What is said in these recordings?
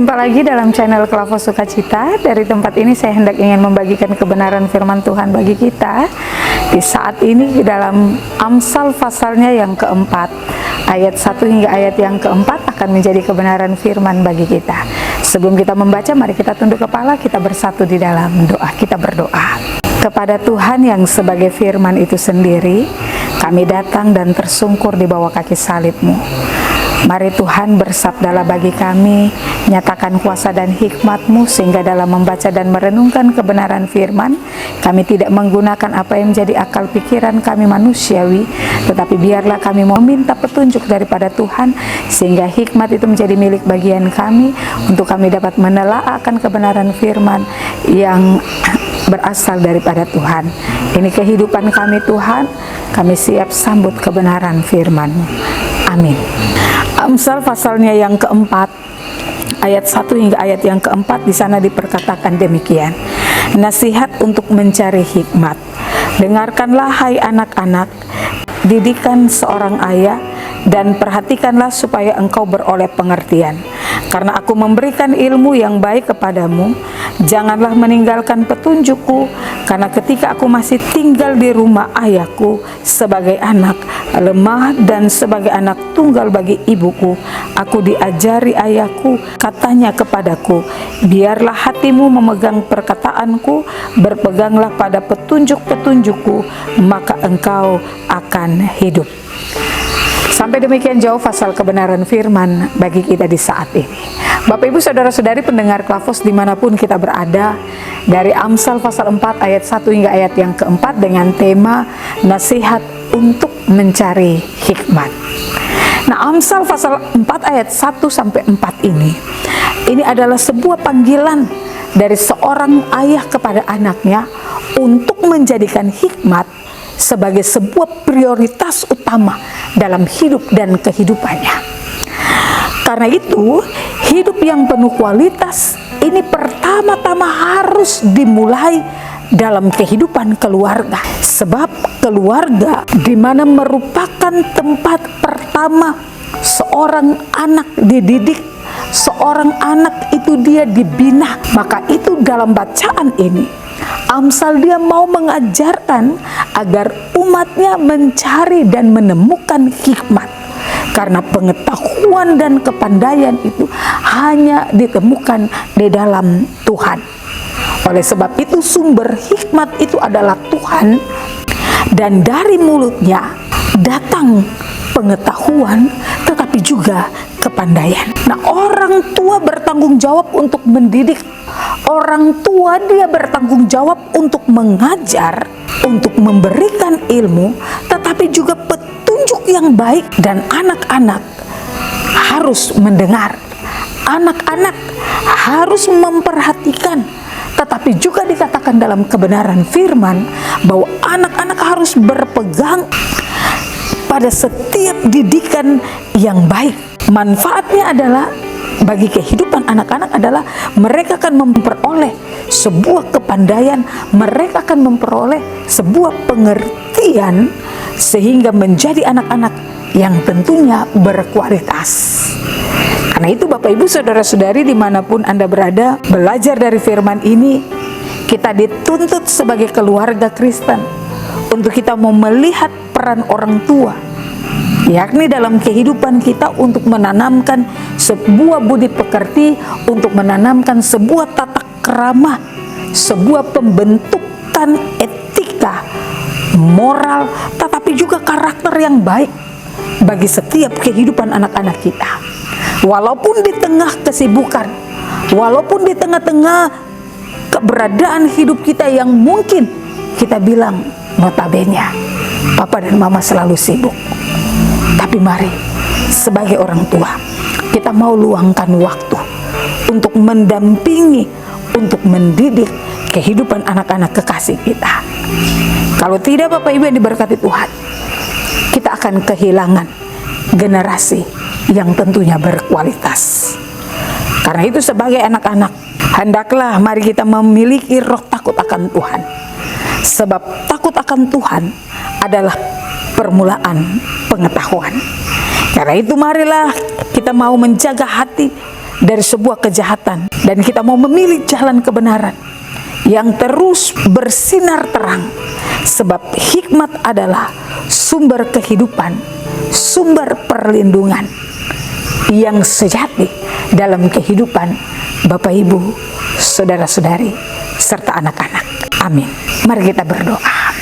Jumpa lagi dalam channel Klavo Sukacita. Dari tempat ini saya hendak ingin membagikan kebenaran firman Tuhan bagi kita di saat ini dalam Amsal pasalnya yang keempat, ayat 1 hingga ayat yang keempat akan menjadi kebenaran firman bagi kita. Sebelum kita membaca, mari kita tunduk kepala, kita bersatu di dalam doa. Kita berdoa. Kepada Tuhan yang sebagai firman itu sendiri, kami datang dan tersungkur di bawah kaki salib-Mu. Mari Tuhan bersabdalah bagi kami, nyatakan kuasa dan hikmat-Mu, sehingga dalam membaca dan merenungkan kebenaran firman, kami tidak menggunakan apa yang menjadi akal pikiran kami manusiawi, tetapi biarlah kami meminta petunjuk daripada Tuhan, sehingga hikmat itu menjadi milik bagian kami, untuk kami dapat menelaah akan kebenaran firman yang berasal daripada Tuhan. Ini kehidupan kami Tuhan, kami siap sambut kebenaran firman-Mu. Amin. Amsal pasalnya yang keempat, ayat 1 hingga ayat yang keempat, di sana diperkatakan demikian. Nasihat untuk mencari hikmat. Dengarkanlah hai anak-anak, didikan seorang ayah, dan perhatikanlah supaya engkau beroleh pengertian. Karena aku memberikan ilmu yang baik kepadamu, janganlah meninggalkan petunjukku, karena ketika aku masih tinggal di rumah ayahku sebagai anak lemah dan sebagai anak tunggal bagi ibuku, aku diajari ayahku, katanya kepadaku, biarlah hatimu memegang perkataanku, berpeganglah pada petunjuk-petunjukku, maka engkau akan hidup. Sampai demikian jauh pasal kebenaran firman bagi kita di saat ini. Bapak Ibu Saudara-saudari pendengar Klavos dimanapun kita berada, dari Amsal pasal 4 ayat 1 hingga ayat yang keempat dengan tema nasihat untuk mencari hikmat. Nah, Amsal pasal 4 ayat 1 sampai 4 ini adalah sebuah panggilan dari seorang ayah kepada anaknya untuk menjadikan hikmat sebagai sebuah prioritas utama dalam hidup dan kehidupannya. Karena itu, hidup yang penuh kualitas ini pertama-tama harus dimulai dalam kehidupan keluarga. Sebab keluarga di mana merupakan tempat pertama seorang anak dididik, seorang anak itu dia dibina. Maka itu dalam bacaan ini Amsal dia mau mengajarkan agar umatnya mencari dan menemukan hikmat. Karena pengetahuan dan kepandaian itu hanya ditemukan di dalam Tuhan. Oleh sebab itu sumber hikmat itu adalah Tuhan, dan dari mulutnya datang pengetahuan tetapi juga kepandaian. Nah, orang tua bertanggung jawab untuk mendidik. Orang tua dia bertanggung jawab untuk mengajar, untuk memberikan ilmu, tetapi juga petunjuk yang baik. Dan anak-anak harus mendengar, anak-anak harus memperhatikan. Tetapi juga dikatakan dalam kebenaran firman bahwa anak-anak harus berpegang pada setiap didikan yang baik. Manfaatnya adalah bagi kehidupan anak-anak adalah mereka akan memperoleh sebuah kepandaian, mereka akan memperoleh sebuah pengertian, sehingga menjadi anak-anak yang tentunya berkualitas. Karena itu Bapak Ibu Saudara-saudari dimanapun Anda berada, belajar dari firman ini, kita dituntut sebagai keluarga Kristen untuk kita mau melihat peran orang tua, yakni dalam kehidupan kita untuk menanamkan sebuah budi pekerti, untuk menanamkan sebuah tata krama, sebuah pembentukan etika, moral, tetapi juga karakter yang baik bagi setiap kehidupan anak-anak kita. Walaupun di tengah kesibukan, walaupun di tengah-tengah keberadaan hidup kita yang mungkin kita bilang notabene papa dan mama selalu sibuk, tapi mari sebagai orang tua kita mau luangkan waktu untuk mendampingi, untuk mendidik kehidupan anak-anak kekasih kita. Kalau tidak Bapak Ibu yang diberkati Tuhan, kita akan kehilangan generasi yang tentunya berkualitas. Karena itu sebagai anak-anak, hendaklah mari kita memiliki roh takut akan Tuhan. Sebab takut akan Tuhan adalah permulaan pengetahuan. Karena itu marilah kita mau menjaga hati dari sebuah kejahatan, dan kita mau memilih jalan kebenaran yang terus bersinar terang, sebab hikmat adalah sumber kehidupan, sumber perlindungan yang sejati dalam kehidupan Bapak Ibu, saudara-saudari, serta anak-anak. Amin. Mari kita berdoa.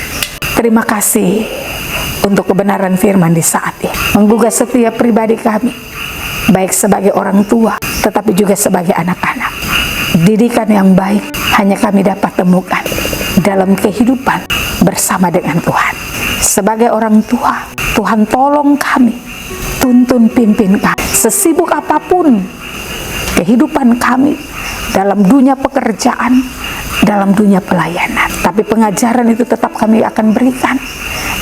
Terima kasih untuk kebenaran firman di saat ini, menggugah setiap pribadi kami, baik sebagai orang tua tetapi juga sebagai anak-anak. Didikan yang baik hanya kami dapat temukan dalam kehidupan bersama dengan Tuhan. Sebagai orang tua, Tuhan tolong kami, tuntun pimpin kami, sesibuk apapun kehidupan kami, dalam dunia pekerjaan, dalam dunia pelayanan. Tapi pengajaran itu tetap kami akan berikan,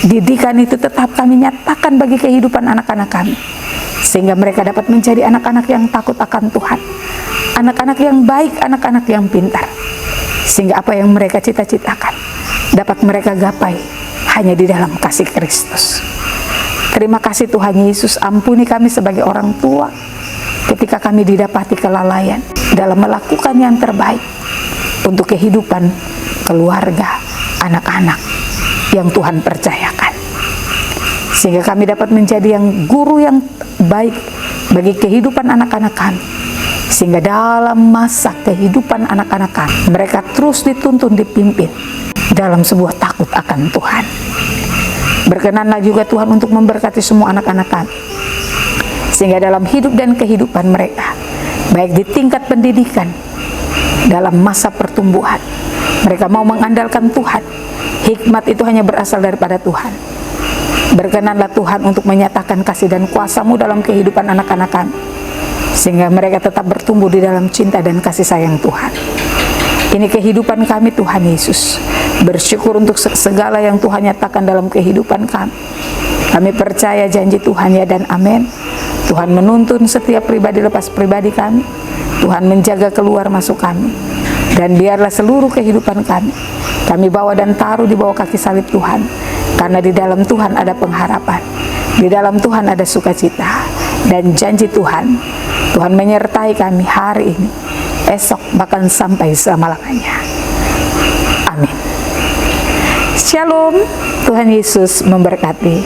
didikan itu tetap kami nyatakan bagi kehidupan anak-anak kami, sehingga mereka dapat menjadi anak-anak yang takut akan Tuhan, anak-anak yang baik, anak-anak yang pintar, sehingga apa yang mereka cita-citakan dapat mereka gapai hanya di dalam kasih Kristus. Terima kasih Tuhan Yesus, ampuni kami sebagai orang tua ketika kami didapati kelalaian dalam melakukan yang terbaik untuk kehidupan keluarga, anak-anak yang Tuhan percayakan, sehingga kami dapat menjadi yang guru yang baik bagi kehidupan anak-anak kami, sehingga dalam masa kehidupan anak-anak kami, mereka terus dituntun, dipimpin dalam sebuah takut akan Tuhan. Berkenanlah juga Tuhan untuk memberkati semua anak-anak kami, sehingga dalam hidup dan kehidupan mereka, baik di tingkat pendidikan, dalam masa pertumbuhan, mereka mau mengandalkan Tuhan. Hikmat itu hanya berasal daripada Tuhan. Berkenanlah Tuhan untuk menyatakan kasih dan kuasa-Mu dalam kehidupan anak-anak kami, sehingga mereka tetap bertumbuh di dalam cinta dan kasih sayang Tuhan. Ini kehidupan kami Tuhan Yesus. Bersyukur untuk segala yang Tuhan nyatakan dalam kehidupan kami. Kami percaya janji Tuhan ya dan amin. Tuhan menuntun setiap pribadi lepas pribadi kami. Tuhan menjaga keluar masuk kami. Dan biarlah seluruh kehidupan kami bawa dan taruh di bawah kaki salib Tuhan. Karena di dalam Tuhan ada pengharapan. Di dalam Tuhan ada sukacita. Dan janji Tuhan menyertai kami hari ini, esok, bahkan sampai selama-lamanya. Amin. Shalom, Tuhan Yesus memberkati.